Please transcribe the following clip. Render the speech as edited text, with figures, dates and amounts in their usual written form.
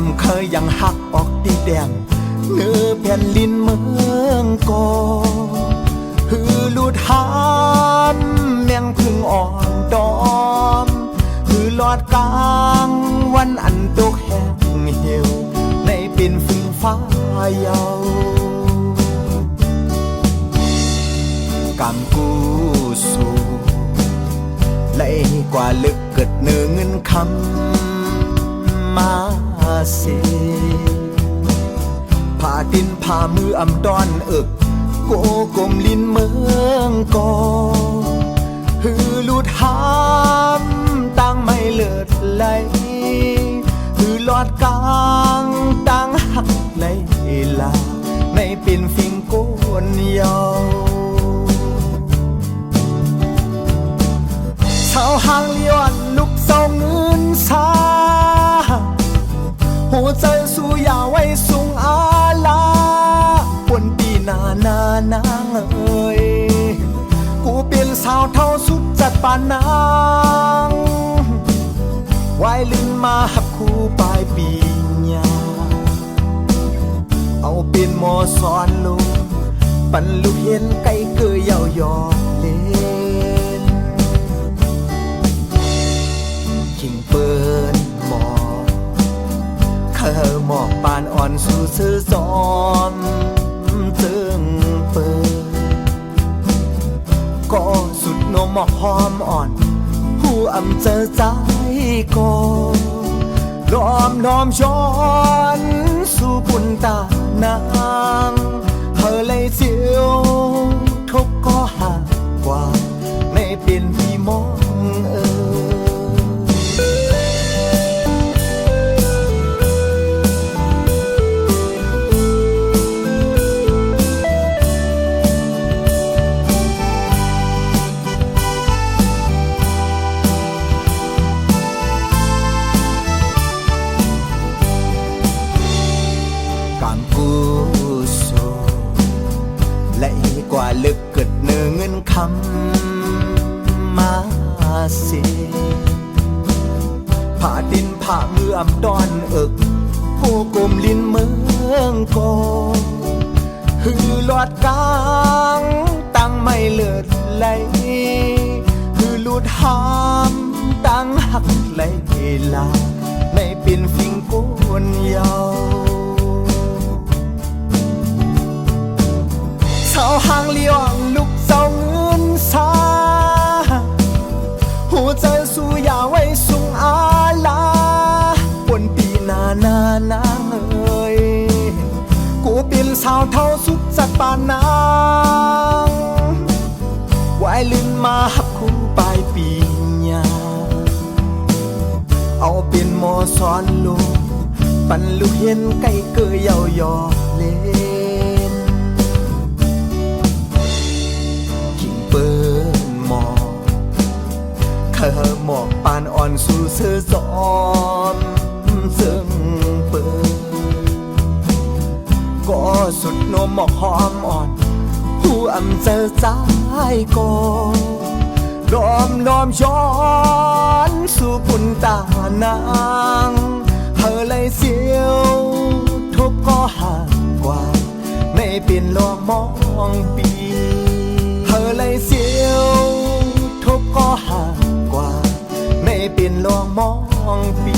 ำเคยยังหักออกดีแดงเนื้อแผ่นลินเมืองกอฮือลูดหามแมงพึ่งอ่อนดอมฮือลอดกลางวันอันตกแห้งเหี่ยวในเป็นฟิงฟ้าเยาวกำกูสู่ไหลกว่าลึกเกิดเนื้อเงินคำมาเสีผ่าดินผ่ามืออำดอนอึกโกกลมลิ้นเมืองกอฮือลูดหามตั้งไม่เลิดไหลฮือลอดกลางตั้งหักไหลลาในเป็นฟิงโกนเยาชาวหางเลี้ยวลุกเศร้าเงินซาหัวใจสู้อย่าไว้สูงอาลาปนปีนานางเอ้ยกูเป็นสาวเท่าสุดจัดปานนางไว้ลืมมาหักคู่ปลายปีญาเอาเป็นหมอสอนลูกปันลูกเห็นไก่เกยเยาหยอกเล่นขิงเปิ้นหมอหมอกปานอ่อนสู่ซื้อซ้อมจึงเปิดก็สุดนมหมอกหอมอ่อนผู้อำเจอใจก็รอมน้อมย้อนสู่ปุ่นตานางเธอเลยเสียวทุกก็หากกว่าไม่เป็นพี่มองกว่าลึกเกิดเนื้อเงินคำมาเสีผ่าดินผ่ามืออำดอนอึกโกกลมลิ้นเมืองกอฮือลอดกลางตั้งไม่เลิดไหลฮือลูดหามตั้งหักไหลลาในเป็นฟิงโกนเยาชาวหางเลี้ยวลุกเศร้าเงินซาหัวใจสู้อย่าไว้สูงอาลาปนปีนางเอ้ยกูเป็นสาวเท่าสุดจัดปานนางไว้ลืมมาหักคู่ปลายปีญาเอาเป็นหมอสอนลูกปันลูกเห็นไก่เกยเยาหยอกเล่หมอกปานอ่อนสู่เสื้อซ้อมซึ่งเปิดก็สุดนมหมอกหอมอ่อนผู้อำเจอใจก็รอมน้อมย้อนสู่ปุ่นตานางเธอเลยเสียวทุกก็หากกว่าไม่เป็นลองมองปีเธอเลยเสียวทุกก็หากไม่เป็นลองมองปี